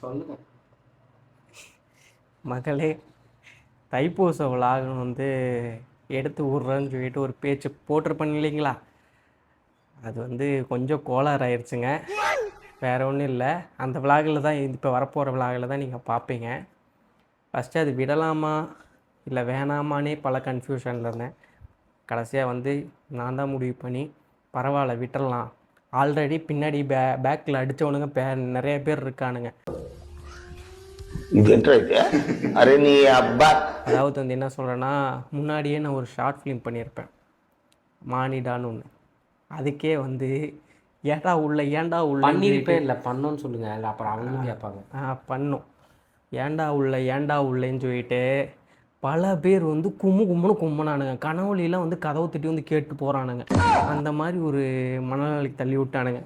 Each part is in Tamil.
சொல்லுங்க மகளே. தைப்பூச விழான்னு வந்து எடுத்து விட்றேன்னு சொல்லிட்டு ஒரு பேச்சு போட்டிருப்பேன் இல்லைங்களா? அது வந்து கொஞ்சம் கோளாறு ஆயிடுச்சுங்க. வேறு ஒன்றும் இல்லை. அந்த விழாவில் தான் இப்போ வரப்போகிற விழாவில் தான் நீங்கள் பார்ப்பீங்க. ஃபஸ்ட்டு அது விடலாமா இல்லை வேணாமானே பல கன்ஃபியூஷனில் இருந்தேன். கடைசியாக வந்து நான் தான் முடிவு பண்ணி பரவாயில்ல விட்டுடலாம். ஆல்ரெடி பின்னாடி பேக்கில் அடித்தவனுங்க நிறைய பேர் இருக்கானுங்க. அதாவது வந்து என்ன சொல்கிறேன்னா, முன்னாடியே நான் ஒரு ஷார்ட் ஃபிலிம் பண்ணியிருப்பேன், மானிடான்னு ஒன்று. அதுக்கே வந்து ஏன்டா உள்ள பண்ணியிருப்பேன் இல்லை பண்ணோன்னு சொல்லுங்கள். இல்லை அப்புறம் அவங்களும் கேட்பாங்க. ஏன்டா உள்ளேன்னு சொல்லிட்டு பல பேர் வந்து கும்முனானுங்க. கனவுலாம் வந்து கதவு தட்டி வந்து கேட்டு போகிறானுங்க. அந்த மாதிரி ஒரு மனநிலைக்கு தள்ளி விட்டானுங்க.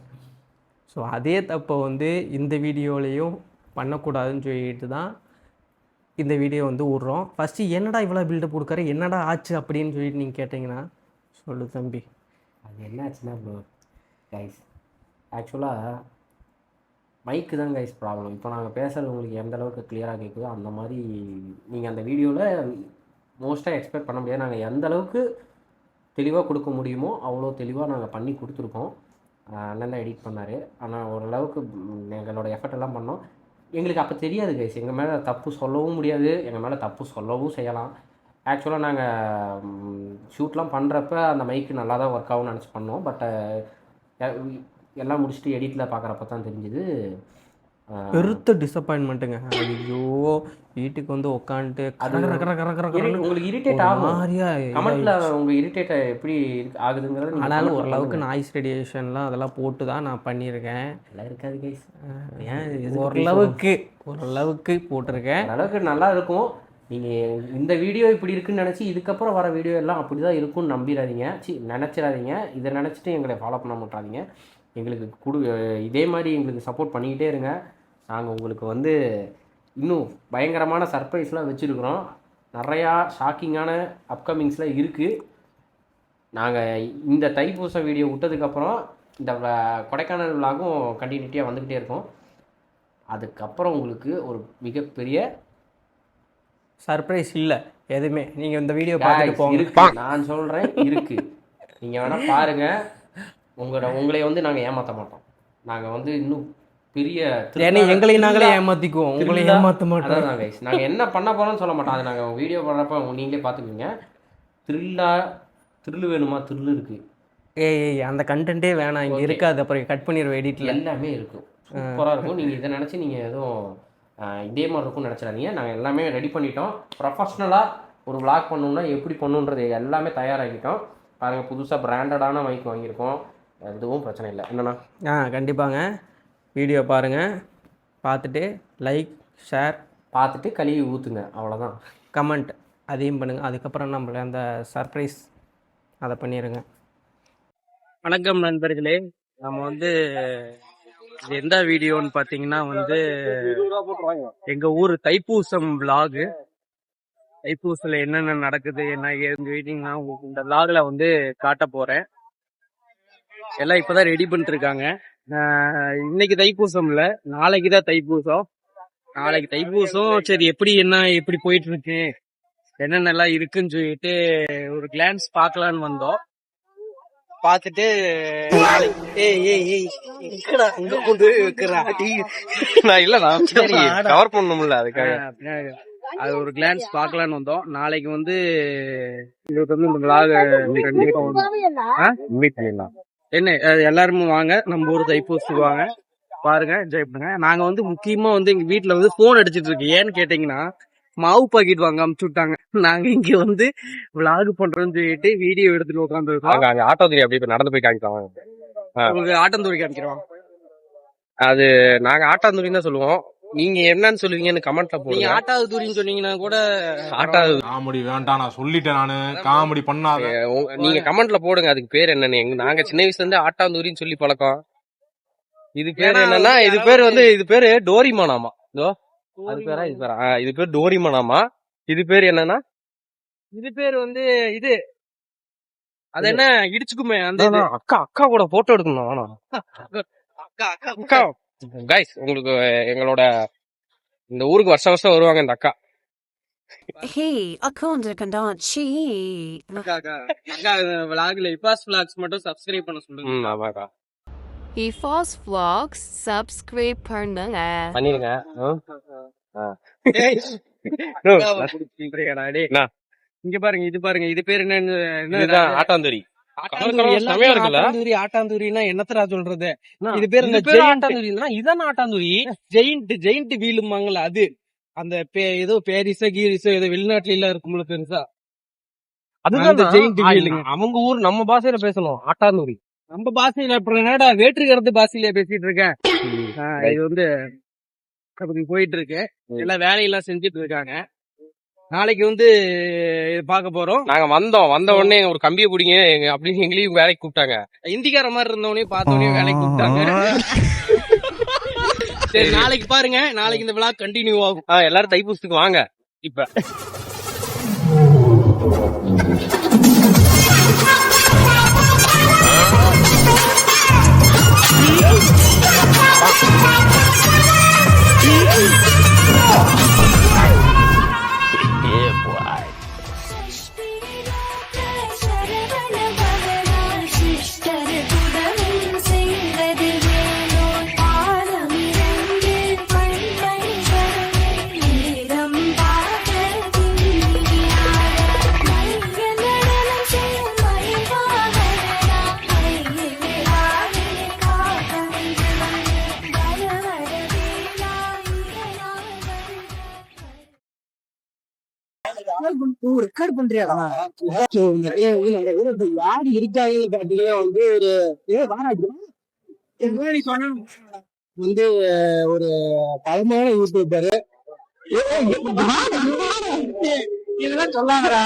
ஸோ அதே தப்பை வந்து இந்த வீடியோலையும் பண்ணக்கூடாதுன்னு சொல்லிட்டு தான் இந்த வீடியோ வந்து விட்றோம். ஃபஸ்ட்டு என்னடா இவ்வளோ பில்டப் கொடுக்குற, என்னடா ஆச்சு அப்படின்னு சொல்லிட்டு நீங்கள் கேட்டிங்கன்னா சொல்லு தம்பி. அது என்ன ஆச்சுன்னா ப்ரோ கைஸ், ஆக்சுவலாக மைக்கு தான் கைஸ் ப்ராப்ளம். இப்போ நாங்கள் பேசுகிறது உங்களுக்கு எந்த அளவுக்கு கிளியராக கேட்குதோ அந்த மாதிரி நீங்கள் அந்த வீடியோவில் மோஸ்ட்டாக எக்ஸ்பெக்ட் பண்ண முடியாது. நாங்கள் எந்த அளவுக்கு தெளிவாக கொடுக்க முடியுமோ அவ்வளோ தெளிவாக நாங்கள் பண்ணி கொடுத்துருக்கோம். அண்ணன் தான் எடிட் பண்ணார். ஆனால் ஓரளவுக்கு எங்களோட எஃபர்ட் எல்லாம் பண்ணோம். எங்களுக்கு அப்போ தெரியாது கைஸ், எங்கள் மேலே தப்பு சொல்லவும் முடியாது, எங்கள் மேலே தப்பு சொல்லவும் செய்யலாம். ஆக்சுவலாக நாங்கள் ஷூட்லாம் பண்ணுறப்ப அந்த மைக்கு நல்லா தான் ஒர்க் ஆகும்னு நினச்சி பண்ணோம். பட் எல்லாம் முடிச்சுட்டு எடிட்டில் பார்க்குறப்ப தான் தெரிஞ்சுது பெருத்த டிசப்பாயின்மெண்ட்டுங்க. ஐயோ, வீட்டுக்கு வந்து உட்காந்துட்டு உங்களுக்கு இரிட்டேட் ஆகும். கமெண்ட்ல உங்கள் இரிட்டேட் எப்படி ஆகுதுங்கிறது. ஆனாலும் ஓரளவுக்கு நாய்ஸ் ரேடியேஷன்லாம் அதெல்லாம் போட்டு தான் நான் பண்ணியிருக்கேன். நல்லா இருக்காது கைஸ். ஏன் ஓரளவுக்கு போட்டிருக்கேன். ஓரளவுக்கு நல்லா இருக்கும். நீங்கள் இந்த வீடியோ இப்படி இருக்குன்னு நினச்சி இதுக்கப்புறம் வர வீடியோ எல்லாம் அப்படி தான் இருக்கும்னு நம்பிடாதீங்க. நினச்சிடாதீங்க. இதை நினச்சிட்டு எங்களை ஃபாலோ பண்ண மாட்டாதீங்க. எங்களுக்கு இதே மாதிரி எங்களுக்கு சப்போர்ட் பண்ணிக்கிட்டே இருங்க. நாங்கள் உங்களுக்கு வந்து இன்னும் பயங்கரமான சர்ப்ரைஸ்லாம் வச்சுருக்குறோம். நிறையா ஷாக்கிங்கான அப்கமிங்ஸ்லாம் இருக்குது. நாங்கள் இந்த தைப்பூசம் வீடியோ விட்டதுக்கப்புறம் இந்த கொடைக்கானல் விலாகும் கண்டினியூட்டியாக வந்துக்கிட்டே இருக்கோம். அதுக்கப்புறம் உங்களுக்கு ஒரு மிகப்பெரிய சர்ப்ரைஸ் இல்லை எதுவுமே. நீங்கள் இந்த வீடியோ பார்த்துட்டு போங்க. நான் சொல்கிறேன் இருக்குது. நீங்கள் வேணால் பாருங்கள். உங்களை வந்து நாங்கள் ஏமாற்ற மாட்டோம். நாங்கள் வந்து இன்னும் பெரிய எங்களையும் நாங்களே ஏமாற்றிக்குவோம், உங்களை ஏமாற்ற மாட்டோம். நாங்கள் என்ன பண்ண போகிறோம்னு சொல்ல மாட்டோம். அது நாங்கள் வீடியோ பண்ணுறப்ப நீங்களே பார்த்துக்குவீங்க. த்ரில்லு வேணுமா? த்ரில்லு இருக்குது. அந்த கண்டென்ட்டே வேணாம், இங்கே இருக்காது. அப்புறம் கட் பண்ணிடுவோம். எடிட்டில் எல்லாமே இருக்கும், சூப்பராக இருக்கும். நீங்கள் இதை நினச்சி நீங்கள் எதுவும் இதே மாதிரி இருக்கும்னு நினச்சிடாதீங்க. நாங்கள் எல்லாமே ரெடி பண்ணிட்டோம். ப்ரொஃபஷ்னலாக ஒரு விளாக் பண்ணணுன்னா எப்படி பண்ணுன்றது எல்லாமே தயாராகிட்டோம். பாருங்கள், புதுசாக பிராண்டடான மைக் வாங்கியிருக்கோம். எதுவும் பிரச்சனை இல்லை. என்னண்ணா? கண்டிப்பாங்க. வீடியோ பாருங்கள், பார்த்துட்டு லைக் ஷேர் பார்த்துட்டு கழுவி ஊற்றுங்க, அவ்வளோதான். கமெண்ட் அதையும் பண்ணுங்கள். அதுக்கப்புறம் நம்மள அந்த சர்ப்ரைஸ் அதை பண்ணிடுங்க. வணக்கம் நண்பர்களே. நம்ம வந்து எந்த வீடியோன்னு பார்த்தீங்கன்னா வந்து எங்கள் ஊர் தைப்பூசம் விலாகு. தைப்பூசில் என்னென்ன நடக்குது என்ன ஏதுன்னு கேட்டிங்கன்னா இந்த விலாகில் வந்து காட்ட போகிறேன். எல்லாம் இப்போ தான் ரெடி பண்ணிட்டுருக்காங்க. இன்னைக்கு தைப்பூசம் இல்லை, நாளைக்கு தான் தைப்பூசம். நாளைக்கு தைப்பூசம். சரி, எப்படி போயிட்டு இருக்கு, என்னென்னலாம் இருக்குன்னு சொல்லிட்டு ஒரு கிளான்ஸ் பார்க்கலான்னு வந்தோம். பார்த்துட்டு கவர் பண்ணணும்ல, அதுக்காக அது ஒரு கிளான்ஸ் பார்க்கலான்னு வந்தோம். நாளைக்கு வந்து உங்களுக்கு வந்து இந்த விளாக் என்ன எல்லாருமே வாங்க, நம்ம ஊர் தைப்பூசத்துக்கு வாங்க, பாருங்க, என்ஜாய் பண்ணுங்க. நாங்க வந்து முக்கியமா வந்து எங்க வீட்டுல வந்து போன் அடிச்சிட்டு இருக்கு. ஏன்னு கேட்டீங்கன்னா மாவு பாக்கெட் வாங்க அமுச்சு விட்டாங்க. நாங்க இங்க வந்து விளாக் பண்றோம்னு சொல்லிட்டு வீடியோ எடுத்துட்டு உட்காந்துருக்கோம். ஆட்டோதுரி அப்படி நடந்து போய் காமிக்கலாம். உங்களுக்கு ஆட்டந்தூரி காமிக்கிறோம். அது நாங்க ஆட்டாந்தூரின்னு தான் சொல்லுவோம். நீங்க என்னன்னு சொல்லுவீங்கன்னு கமெண்ட்ல போடுங்க. ஆட்டாவது தூரின்னு சொன்னீங்கன்னா கூட ஆட்டாவது காமெடி வேண்டாம், நான் சொல்லிட்டேன். நானு காமெடி பண்ணாத. நீங்க கமெண்ட்ல போடுங்க அதுக்கு பேர் என்னன்னு. நாங்க சின்ன வயசுல இருந்து ஆட்டாந்தூரின்னு சொல்லி பழக்கம். இது பேர் என்னன்னா, இது பேரு டோரிமானாமா. அது பேரா இது பேரா? இது பேர் டோரிமானாமா. இது பேர் என்னன்னா, இது பேர் வந்து இது அது என்ன இடிச்சுக்குமே அந்த அக்கா கூட போட்டோ எடுக்கணும். கைஸ், உங்களுக்கு எங்களோட இந்த ஊருக்கு வருஷம் வருஷம் வருவாங்க இந்த அக்கா. Hey, akkonda kandachi. அக்கா vlogல இபாஸ் vlogs மட்டும் சப்ஸ்கிரைப் பண்ண சொல்லுங்க. ஆமாக்கா Ifos vlogs subscribe பண்ணுங்க. பண்ணிருங்க. இங்க பாருங்க, இது பாருங்க, இது பேர் என்ன? ஆட்டாந்தூரி. ஆட்டாந்தூரினா என்னத்தரா சொல்றது? இது பேர் ஆட்டாந்தூரி. இதான் ஆட்டாந்தூரி. ஜெயிண்ட் வீலுமாங்கல்ல அது. அந்த ஏதோ பேரிஸோ கீரிஸோ ஏதோ வெளிநாட்டுல எல்லாம் இருக்கும்ல பெருசா, அதுதான் ஜெயிண்ட் வீலுங்க. அவங்க ஊர் நம்ம பாஷையில பேசணும். ஆட்டாந்தூரி நம்ம பாஷையில. அப்புறம் என்னடா வேற்றுக்கிறது பாஷையில பேசிட்டு இருக்கேன். இது வந்து அப்படி போயிட்டு இருக்கு. எல்லாம் வேலையெல்லாம் செஞ்சுட்டு இருக்காங்க. நாளைக்கு வந்து பார்க்க போறோம். நாங்க வந்த உடனே ஒரு கம்பியை பிடிங்க அப்படின்னு எங்களையும் வேலைக்கு கூப்பிட்டாங்க. இந்திக்கார மாதிரி இருந்தவனே பார்த்தோன்னே வேலைக்கு கூப்பிட்டாங்க. சரி, நாளைக்கு பாருங்க. நாளைக்கு இந்த விழா கண்டினியூ ஆகும். எல்லாரும் தைப்பூசத்துக்கு வாங்க. இப்ப ரெக்கார்ட் பண்றியா? யாரு இருக்காங்க பாத்தீங்கன்னா வந்து வந்து ஒரு பழமையான யூடியூபர். இதெல்லாம் சொல்லாங்கடா.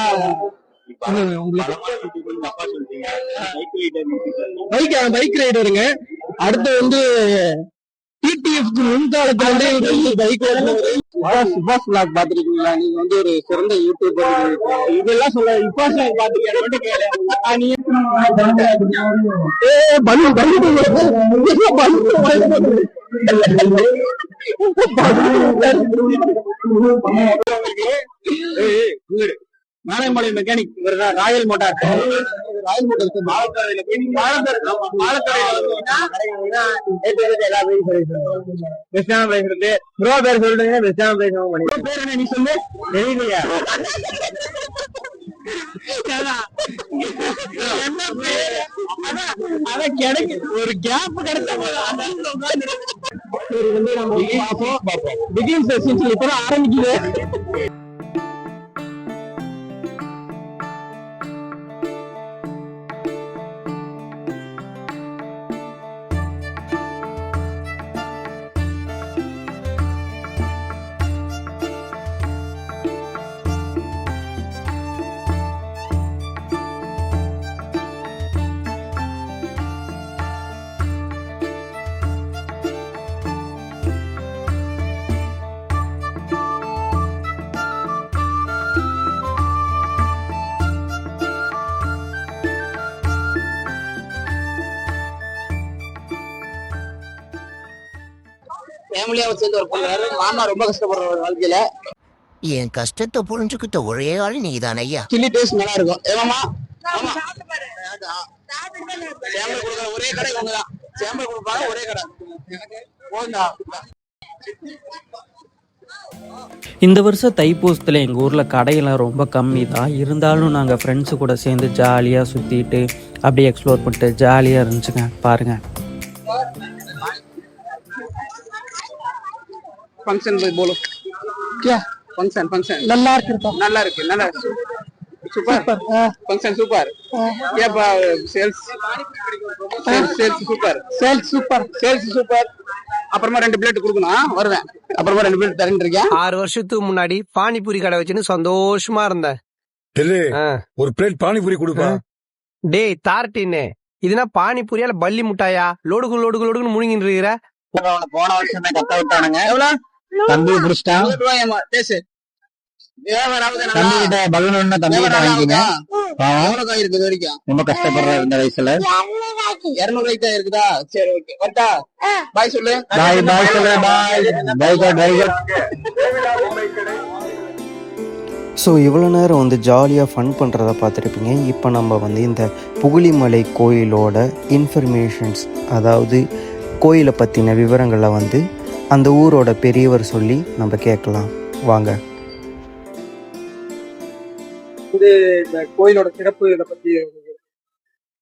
பைக் ரைடருங்க. அடுத்து வந்து டிடிஎஃப் முன்காலத்துல வந்து பைக் சுபாஷ் vlog பாத்திருக்கீங்களா? நீங்க வந்து ஒரு சிறந்த யூடியூபர். இதெல்லாம் சொல்ல சுபாஷ் vlog பாத்திருக்கீங்க. Narayanamalai mechanic royal motor. Royal motor பெஸ்டான பிரைஸ் இருக்கு. ப்ரோ பேர் சொல்றீங்க. பெஸ்டான பிரைஸ் பேர் என்ன நீ சொல்லு. தெரியலையா? அதான் கிடைக்கு ஒரு கேப் கிடைச்ச பிகின் செஷன்ஸ் இப்பதான் ஆரம்பிக்குது. ஃபேமிலியா வச்சிருந்து ஒர்க் பண்றாரு. மாமா ரொம்ப கஷ்டப்படுற வாழ்க்கையில. என் கஷ்டத்தை புரிஞ்சுக்கிட்ட ஒரே ஆள் நீதான் ஐயா. சில்லி டேஸ்ட் நல்லா இருக்கும். ஏமாமா ஒரே கடை ஒண்ணுதான். சேம்பல் கொடுப்பாங்க ஒரே கடை. இந்த வருஷம் தைப்பூசத்தில் எங்கள் ஊரில் கடையெல்லாம் ரொம்ப கம்மி தான். இருந்தாலும் நாங்கள் ஃப்ரெண்ட்ஸு கூட சேர்ந்து ஜாலியாக சுற்றிட்டு அப்படியே எக்ஸ்ப்ளோர் பண்ணிட்டு ஜாலியாக இருந்துச்சுங்க. பாருங்கள். फंक्शन में बोलो क्या? फंक्शन நல்லா இருக்கு. நல்லா இருக்கு. நல்லா சூப்பர். Function super. क्या சேல்ஸ் சூப்பர். அப்புறமா 2 பிளேட் கொடுக்கணும். வருவேன். அப்புறமா 2 பிளேட் தரேன் இருக்கேன். 6 வருஷத்துக்கு முன்னாடி பானிபூரி கடை வச்சுன்னு சந்தோஷமா இருந்தேன். ஒரு பிளேட் பானிபூரி கொடுப்பா. டேய் தார்ட்டின்னு இதுனா பானிபூரியால பள்ளி முட்டாயா? லோடுக்கு முழுங்கிட்டு இருக்கிற. போன வருஷமே கத்த விட்டானுங்க. எவ்வளவு தம்பி புடிச்சிட்டான். பேசு. தம்பி கிட்ட பலூன் தம்பி கிட்ட வாங்கிக்கங்க. எவ்வளவு காய் இருக்கு இது வரைக்கும்? ரொம்ப கஷ்டப்படுற இந்த வயசுல 200 தான் இருக்குதா? சரி ஓகே வரட்டா. பாய் சொல்லு. பாய் சொல்லு. பாய். ஸோ இவ்வளோ நேரம் வந்து ஜாலியாக ஃபன் பண்ணுறத பார்த்துருப்பீங்க. இப்போ நம்ம வந்து இந்த புகுலிமலை கோயிலோட இன்ஃபர்மேஷன்ஸ், அதாவது கோயிலை பற்றின விவரங்களை வந்து அந்த ஊரோட பெரியவர் சொல்லி நம்ம கேட்கலாம் வாங்க. இந்த கோயிலோட சிறப்பு இதை பத்தி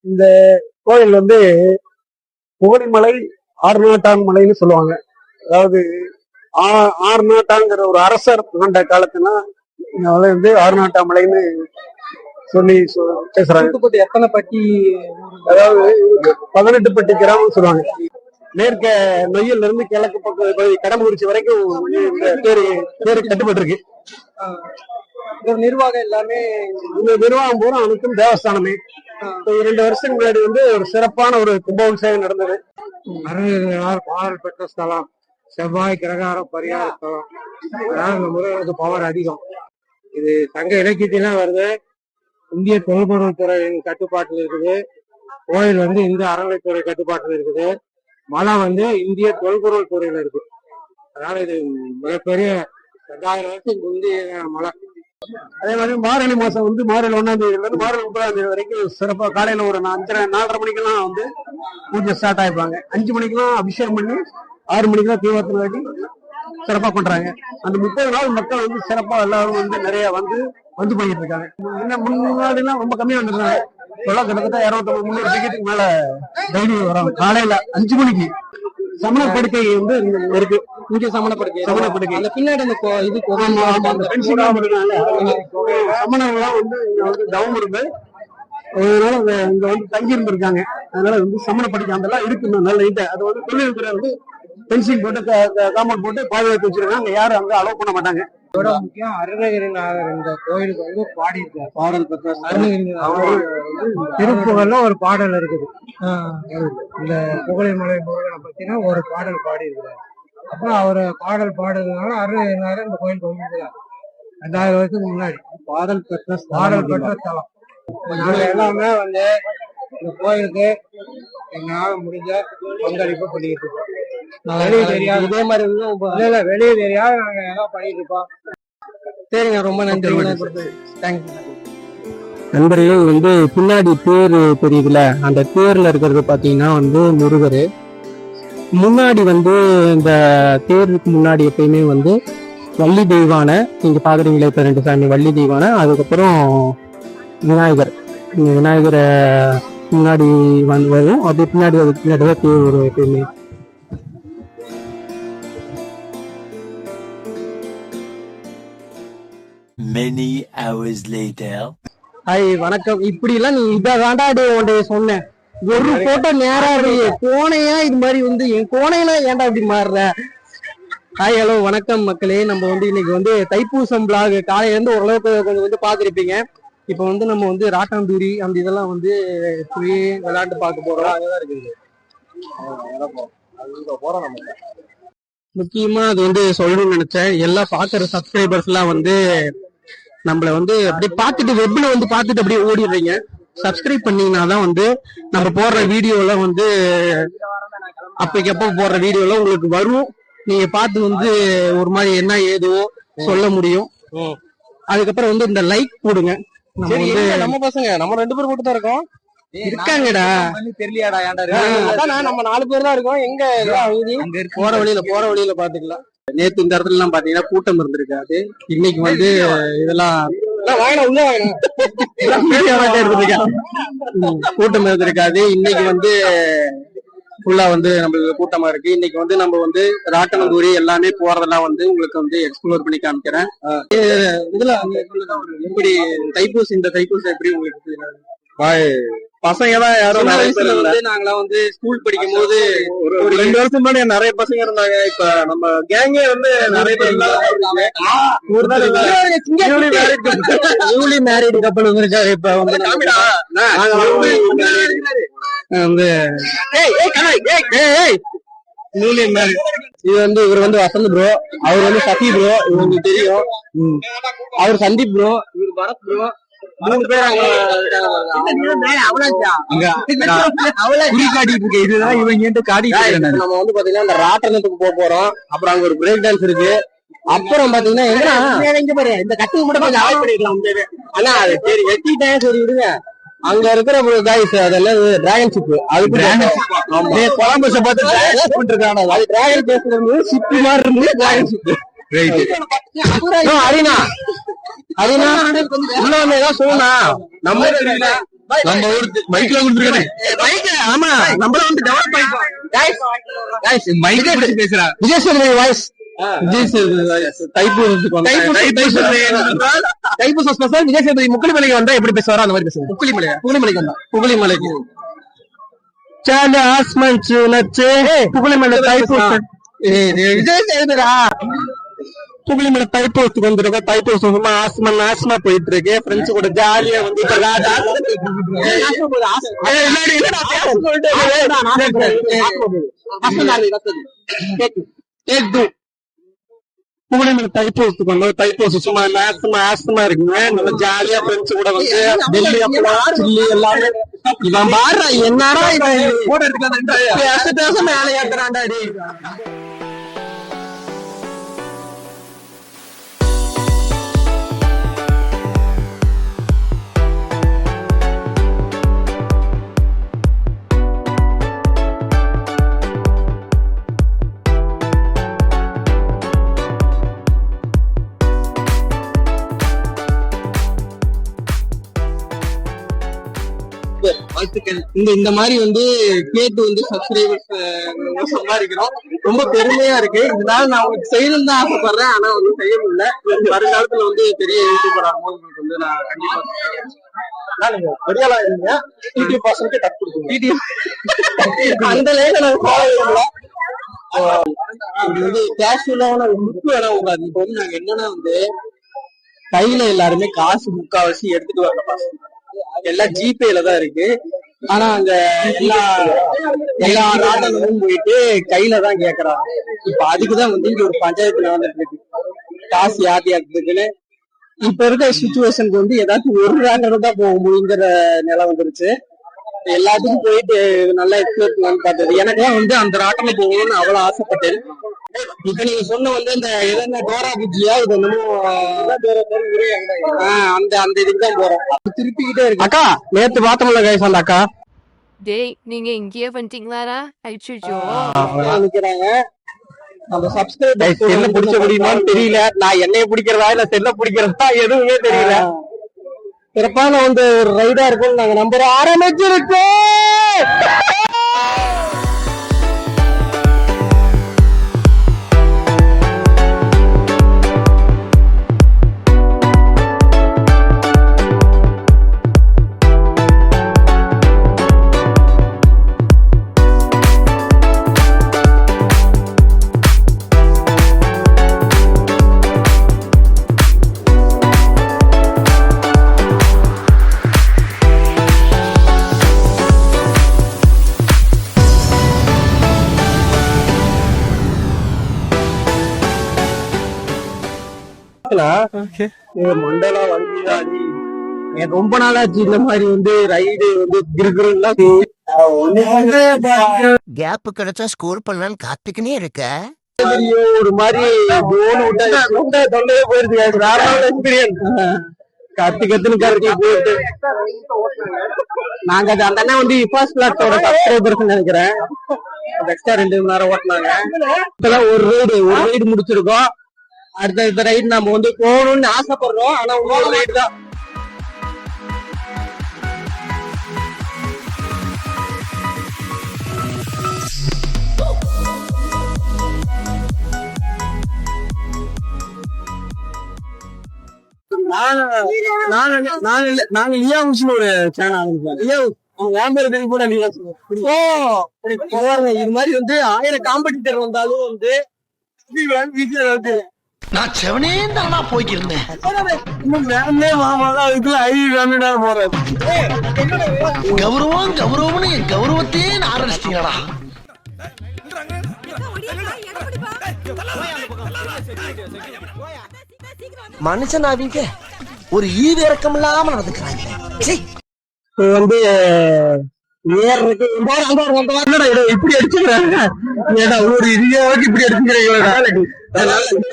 இந்த கோயில் வந்து புகழிமலை ஆறுநாட்டான் மலைன்னு சொல்லுவாங்க. அதாவது ஆறுநாட்டாங்கிற ஒரு அரசர் ஆண்ட காலத்துல வந்து ஆறுநாட்டான் மலைன்னு சொல்லி பேசுறாங்க. எத்தனை பட்டி? அதாவது 18 பட்டி கிராமம் சொல்லுவாங்க. மேற்க நொய்யல்ல இருந்து கிழக்கு பக்கம் கடம்பூரிச்சி வரைக்கும் பேரு கட்டுப்பட்டு இருக்கு. நிர்வாகம் எல்லாமே இந்த நிர்வாகம் பூரா அனைத்தும் தேவஸ்தானமே. 2 வருஷத்துக்கு முன்னாடி வந்து ஒரு சிறப்பான ஒரு கும்பாபிஷேகம் நடந்தது. பாடல் பெற்ற ஸ்தலம், செவ்வாய் கிரகாரம் பரிகார ஸ்தலம். அதனால இந்த முருகனுக்கு பவர் அதிகம். இது சங்க இலக்கியத்திலாம் வருது. இந்திய தொல்பொருள்துறையின் கட்டுப்பாட்டில் இருக்குது. கோயில் வந்து இந்திய அறநிலைத்துறை கட்டுப்பாட்டில் இருக்குது. மலை வந்து இந்திய தொல்பொருள் துறையில இருக்கு. அதனால இது மிகப்பெரிய 2000 வருஷத்துக்கு முந்தைய மலை. அதே மாதிரி மார்கழி மாசம் வந்து மார்கழி 1ஆம் தேதியில இருந்து மார்கழி 30ஆம் தேதி வரைக்கும் சிறப்பா காலையில ஒரு 4:30 மணிக்கெல்லாம் வந்து பூஜை ஸ்டார்ட் ஆயிப்பாங்க. 5 மணிக்கெல்லாம் அபிஷேகம் பண்ணி 6 மணிக்கெல்லாம் தீபத்தின் காட்டி சிறப்பா பண்றாங்க. அந்த 30 நாள் மக்கள் வந்து சிறப்பா எல்லாரும் வந்து நிறைய வந்து போயிட்டு இருக்காங்க. முன்னாடி எல்லாம் ரொம்ப கம்மியா வந்துருக்காங்க. இப்பெல்லாம் கிட்டத்தட்ட 250-300 டிக்கெட்டுக்கு மேல டெய்லி வராங்க. காலையில 5 மணிக்கு சமண படுக்கை வந்து இருக்கு. இங்க சமண படுக்கை அந்த பின்னாடி அந்த இது சமணர்கள்லாம் வந்து இங்க வந்து தவம் இருந்து அதனால இங்க வந்து தங்கி இருந்திருக்காங்க. அதனால வந்து சமண படுக்கை அதெல்லாம் இருக்கு. நல்ல நீட்டா அது வந்து தொழில்துறை வந்து பென்சிங் போட்டு காம்பவுண்ட் போட்டு பாதுகாத்து வச்சிருக்காங்க. அங்க யாரும் அங்க அலோவ் பண்ண மாட்டாங்க. இதோட முக்கியம் அருணகிரிநாதர் இந்த கோயிலுக்கு வந்து பாடியிருக்கார். பாடல் பெற்ற திருப்புகள்ல ஒரு பாடல் இருக்குது. இந்த புகழிமலை முருகனை பத்தினா ஒரு பாடல் பாடி இருக்கிறார். அப்புறம் அவரை பாடல் பாடுறதுனால அருணகிரிநாதர் இந்த கோயிலுக்கு வந்துருக்கிறார். 2000 வருஷத்துக்கு முன்னாடி பாடல் பெற்ற ஸ்தலம். நாங்க எல்லாமே வந்து இந்த கோயிலுக்கு எங்களால முடிஞ்ச பங்களிப்பு பண்ணிட்டு இருக்கோம். வெளியே தெரியாது, இதே மாதிரி இல்ல வெளியே தெரியாது, நாங்க எல்லாம் பண்ணிட்டு இருக்கோம். சரிங்க, ரொம்ப நன்றி. நண்பர்கள் வந்து பின்னாடி தேர் தெரியுதுல, அந்த தேர்ல இருக்கிறது பாத்தீங்கன்னா வந்து முருகர். முன்னாடி வந்து இந்த தேருக்கு முன்னாடி எப்பயுமே வந்து வள்ளி தெய்வான, நீங்க பாக்குறீங்களா இப்ப 2 சாமி வள்ளி தெய்வான, அதுக்கப்புறம் விநாயகர். விநாயகரை முன்னாடி வந்து வரும். அது பின்னாடி தான் தேர் வரும் எப்பயுமே. Many hours later. ஹாய், வணக்கம். இப்படி எல்லாம் நீ இதாண்டா உன்டைய சொன்னேன். ஒரு போட்டோ நேரா கோணையா இது மாதிரி வந்து என் கோணையில ஏன்டா இப்படி மாறுற? ஹாய், ஹலோ, வணக்கம் மக்களே. நம்ம வந்து இன்னைக்கு வந்து தைப்பூசம் விளாக் காலையில இருந்து ஓரளவுக்கு கொஞ்சம் வந்து பாத்துருப்பீங்க. இப்ப வந்து நம்ம வந்து ராட்டாந்தூரி அந்த இதெல்லாம் வந்து போய் விளையாண்டு பார்க்க போறோம். அங்கதான் இருக்குது. முக்கியமா அது வந்து சொல்லணும்னு நினைச்சேன். எல்லாம் பாக்குற சப்ஸ்கிரைபர்ஸ் எல்லாம் வந்து நம்மள வந்து அப்படியே பார்த்துட்டு வெப்ல வந்து பார்த்துட்டு அப்படியே ஓடிடுறீங்க. சப்ஸ்கிரைப் பண்ணீங்கன்னா தான் வந்து நம்ம போடுற வீடியோல வந்து அப்பக்கப்போ போடுற வீடியோல உங்களுக்கு வரும். நீங்க பார்த்து வந்து ஒரு மாதிரி என்ன ஏதோ சொல்ல முடியும். அதுக்கப்புறம் வந்து இந்த லைக் போடுங்க. நம்ம பசங்க நம்ம 2 பேர் மட்டும் தான் இருக்கோம். இருக்காங்கடா, தெரியலையாடா? ஏன்டா நம்ம 4 பேர் தான் இருக்கோம். எங்க போற வழியில பாத்துக்கலாம். நேத்து இந்த இடத்துல எல்லாம் பாத்தீங்கன்னா கூட்டம் இருந்திருக்காது. இன்னைக்கு வந்து இதெல்லாம் கூட்டம் இருந்திருக்காது. இன்னைக்கு வந்து ஃபுல்லா வந்து நம்மளுக்கு கூட்டமா இருக்கு. இன்னைக்கு வந்து நம்ம வந்து ராட்டனந்தூரி எல்லாமே போறதெல்லாம் வந்து உங்களுக்கு வந்து எக்ஸ்ப்ளோர் பண்ணி காமிக்கிறேன். இதுல எப்படி தைப்பூசம், இந்த தைப்பூசம் எப்படி உங்களுக்கு பசங்க தான் யாரும் வந்து நாங்களாம் வந்து ஸ்கூல் படிக்கும் போது ஒரு 2 வருஷம் முன்னாடி நிறைய பசங்க இருந்தாங்க. இப்ப நம்ம கேங்கே வந்து நிறைய பேர் நியூலி மேரிட் கப்பல் இருக்காரு. இப்ப வந்து நியூலி மேரிட். இது வந்து இவர் வந்து வசந்த் ப்ரோ, அவர் வந்து சஃபி ப்ரோ, இவங்களுக்கு தெரியும். அவர் சந்தீப் ப்ரோ, இவர் பரத் ப்ரோ, 3 பேர் அங்க இதுதான் இவங்க காடி. நம்ம வந்து பாத்தீங்கன்னா அந்த ராட்டனத்துக்கு போறோம். அப்புறம் அங்க ஒரு பிரேக் டான்ஸ் இருக்கு. அப்புறம் பாத்தீங்கன்னா இந்த கட்டுக்கு மட்டும் கொஞ்சம் அவாய்ட் பண்ணிக்கலாம். ஆனா அது சரி வெட்டிட்டேன், சரி விடுங்க. அங்க இருக்கிற காய்ஸ் அதெல்லாம் டிராகன் ஷிப். அதுக்கு கொலம்பஸ பார்த்து அது டிராகன் பேசுறது ஷிப் மாதிரி இருந்து டிராகன் ஷிப். அரினா அரினா இன்னொன்னு ஏதாவது சொல்லணும்னா நம்ம ஊர் பைக்ல கொடுத்துருக்கேன். ஆமா நம்மள வந்து டெவலப் பண்ணிப்போம். பேசுறா விஜய் சேதுபதி வாய்ஸ். தைப்பூசம் ஸ்பெஷல் விஜய் சேதுபதி முக்குளிமலைக்கு வந்தா எப்படி பேசுவாரோ அந்த மாதிரி பேசுவாங்க. புகழிமலைக்கு வந்தா புகழிமலைக்கு சால ஆஸ்மன் நச்சு புகழிமலை தைப்பூசம். விஜய் சேதுபதிடா புகழிமலை தைப்பூசத்துக்கு வந்துருக்கோம். தைப்பூசம் ஆஸ்மா போயிட்டு இருக்கு. ஃப்ரெண்ட்ஸ் கூட ஜாலியா வந்து புகழிமலை தைப்பூசத்துக்கு வந்தோம். தைப்பூசம் சும்மா ஆஸ்மா இருக்குங்க. நல்லா ஜாலியா ஃப்ரெண்ட்ஸ் கூட வந்து டெல்லி அப்பளம் சில்லி எல்லாமே. இவன் பாடுறா என்னடா பேச மேலே ஏத்துறான்டா. இந்த மாதிரி வந்து கேட்டு வந்து சப்ஸ்கிரைபர்ஸ் சம்பாதிக்கிறோம். ரொம்ப பெருமையா இருக்கு. இதனால நான் உங்களுக்கு செய்யணும்னு தான் ஆசைப்படுறேன். ஆனா வந்து செய்ய முடியல. வருங்காலத்துல வந்து பெரிய யூடியூபர் ஆகும் உங்களுக்கு வந்து நான் கண்டிப்பா பெரிய ஆளா இருங்க. TT% டக் கொடுத்துருங்க. அந்த லைன்ல நான் ஃபாலோ பண்ணல. இது வந்து கேஷுவலான லுக் வேணா கூடாது. இப்ப வந்து நாங்க என்னன்னா வந்து கையில எல்லாருமே காசு முக்காவாசி எடுத்துட்டு வரல. எல்லாம் ஜிபேல தான் இருக்கு. ஆனா அங்க எல்லா நாடகமும் போயிட்டு கையில தான் கேக்குறாங்க. இப்ப அதுக்குதான் வந்து இங்க ஒரு பஞ்சாயத்து நடந்துட்டு இருக்கு. காசு யாத்தியாக்குன்னு இப்ப இருக்க சுச்சுவேஷனுக்கு வந்து ஏதாச்சும் ஒரு ராட்டர் தான் போக முடியுங்கிற நிலை வந்துருச்சு. எல்லாத்துக்கும் போயிட்டு நல்லா எக்ஸ்ப்ளோர் பண்ணலான்னு பார்த்தது. எனக்குலாம் வந்து அந்த ராட்டர்ல போகணும்னு அவ்வளவு ஆசைப்பட்டேன். இப்ப நீங்க சொன்ன வந்து இந்த எதனா டோரா புஜ்ஜியா இது அந்த அந்த இதுக்கு தான் போறோம். திருப்பிக்கிட்டே இருக்கு. அக்கா நேத்து பார்த்தோம்ல கைஸ் அந்த அக்கா. டேய் நீங்க இங்கேயே வந்துட்டீங்களாடா? ஐயோ நிக்கிறாங்க. நம்ம சப்ஸ்கிரைபர்ஸ் என்ன பிடிச்ச முடியுமான்னு தெரியல. நான் என்னைய பிடிக்கிறதா இல்ல செல்ல பிடிக்கிறதா எதுவுமே தெரியல. சிறப்பான வந்து ஒரு ரைடா இருக்கும்னு நாங்க நம்புற ஆரம்பிச்சிருக்கோம். மண்டலா வந்து ரொம்ப நாளாச்சு இந்த மாதிரி வந்து ரைடு வந்து கேப் கிடைச்சா ஸ்கோர் பண்ணலான்னு காத்துக்கினே இருக்க. ஒரு மாதிரி தொண்டையே போயிருச்சு. கத்துன்னு போயிட்டு நாங்க அந்த அண்ணன் வந்து இபாஸ் பிளாட்டோட சப்ஸ்கிரைபர்ஸ் நினைக்கிறேன். எக்ஸ்ட்ரா 2 மணி நேரம் ஓட்டினாங்க. இப்பதான் ஒரு ரைடு முடிச்சிருக்கோம். அடுத்த ரைடு நம்ம வந்து போகணும்னு ஆசைப்படுறோம். ஆனா ஒரு ரைடு தான். நாங்க லியா முஸ்னு ஒரு சேனல் கூட லியா இது மாதிரி வந்து 1000 காம்படிட்டர் வந்தாலும் வந்து நான் செவனே தானா போய்க்கிருந்தேன். கௌரவம் கௌரவம்னு என் கௌரவத்தையே ஆரம்பிச்சிட்டீங்களா? மனுஷன் ஆவீங்க ஒரு ஈவு இறக்கம் இல்லாம நடந்துக்கிறாங்க. இப்போ வந்து ஏறதுக்கு இப்படி அடிச்சுக்கிறாங்க. ஏடா ஒரு இந்தியாவுக்கு இப்படி அடிச்சுக்கிறீங்களா?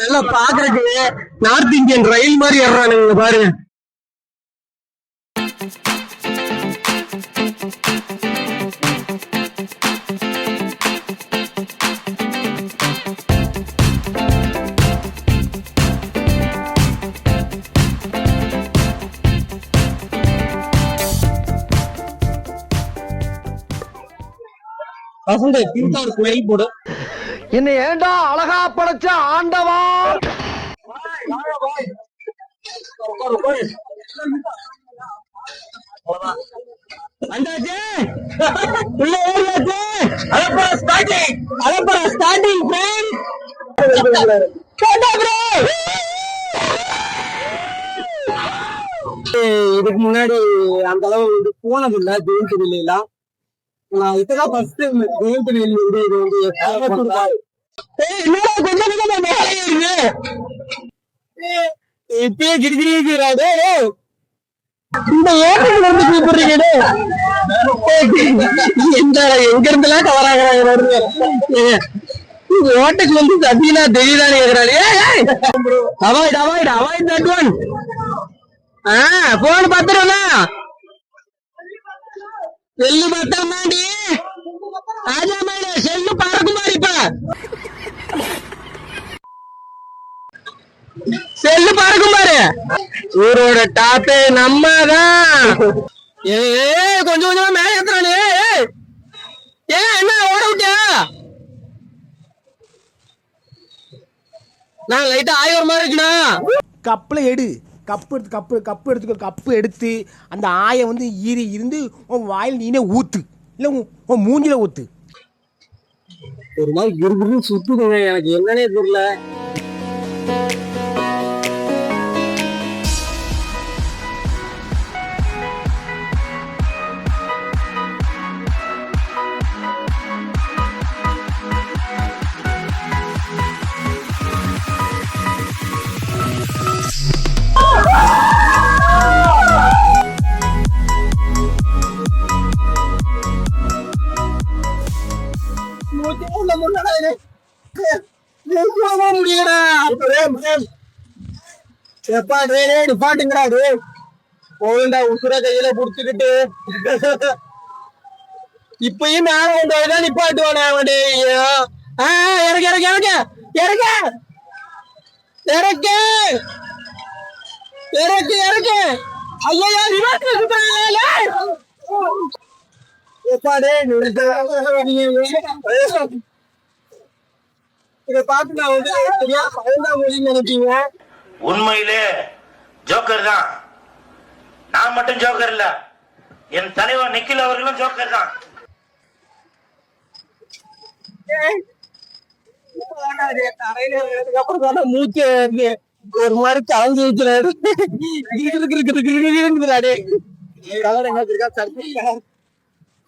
நல்லா பாக்குறதுக்கு நார்த் இந்தியன் ரயில் மாதிரி ஏறானுங்க பாருங்க. வசந்த ஒரு குயில் போடு. என்ன ஏண்டா அழகா படைச்ச ஆண்டவா. வந்தாச்சு உள்ள ஏறியாச்சு. அலப்பற ஸ்டார்டிங் ஃப்ரெண்ட். இதுக்கு முன்னாடி அந்த அளவு போனது இல்ல ஜெயின் திருவிழா. நான் இப்பதான் ஃபர்ஸ்ட் ஜெயின் திருவிழா இது வந்து என்னடா கொஞ்சம் மேலே ஏறுது. இப்பயே கிரிக்கிறாடே இந்த ஓட்டுக்கு வந்து கூப்பிடுறீங்க. எங்க இருந்து எல்லாம் கவர் ஆகுறாங்க. ஓட்டுக்கு வந்து சத்தியனா தெரியலான்னு கேக்குறாரு. Avoid that one. போன் பத்திரம்னா செல்லு பத்திரமாண்டி. ஆஜா மாயிட செல்லு பறக்கும் பாரு. இப்ப செல்லு பறக்கும் பாரு. ஊரோட டாப்பே நம்மதான். கொஞ்சம் கொஞ்சமா மேல ஏத்துறானே. என்ன ஓட விட்டியா? நான் லைட்டா ஆயிரம் மாதிரி இருக்குண்ணா. கப்பில் எடு. கப்பு எடுத்து அந்த ஆயை வந்து ஈரி இருந்து உன் வாயில் நீனே ஊத்து, இல்லை உன் மூஞ்சில ஊத்து. ஒரு மாதிரி கிருகிருன்னு சுத்துதுங்க. எனக்கு என்னன்னே தெரியல. உசுர கையில புடிச்சுக்கிட்டு இப்பயும் மேல கொண்டு நிப்பாட்டுவானே அவன். இதை பார்த்து நான் வந்து நினைப்பீங்க. உண்மையிலே ஜோக்கர் தான். நான் மட்டும் ஜோக்கர் இல்ல, என் தலைவர் நிக்கில் அவர்களும் ஜோக்கர் தான். அப்புறம் மூச்சு ஒரு மாதிரி கலந்து வச்சுறாரு.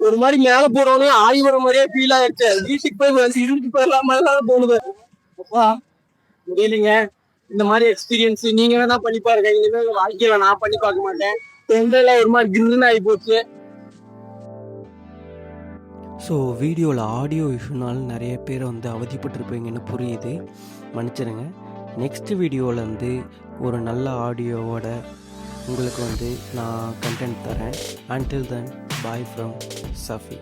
ஒரு மாதிரி மேல போறவனே ஆய்வர மாதிரியே ஃபீல் ஆயிடுச்சு. வீட்டுக்கு போய் இருந்துட்டு போயிடலாமா தோணுது. அப்பா முடியலைங்க. இந்த மாதிரி எக்ஸ்பீரியன்ஸ் நீங்க வேணா பண்ணி பாருங்க. இனிமேல் வாழ்க்கையில நான் பண்ணி பார்க்க மாட்டேன். எல்லாம் ஒரு மாதிரி கிருன்னு ஆகி போச்சு. ஸோ வீடியோவில் ஆடியோ இஷ்யூனால நிறைய பேர் வந்து அவதிப்பட்டிருப்பீங்கன்னு புரியுது, மன்னிச்சிடுங்க. நெக்ஸ்ட் வீடியோவில் வந்து ஒரு நல்ல ஆடியோவோட உங்களுக்கு வந்து நான் கண்டென்ட் தரேன். Until then, bye from Safi.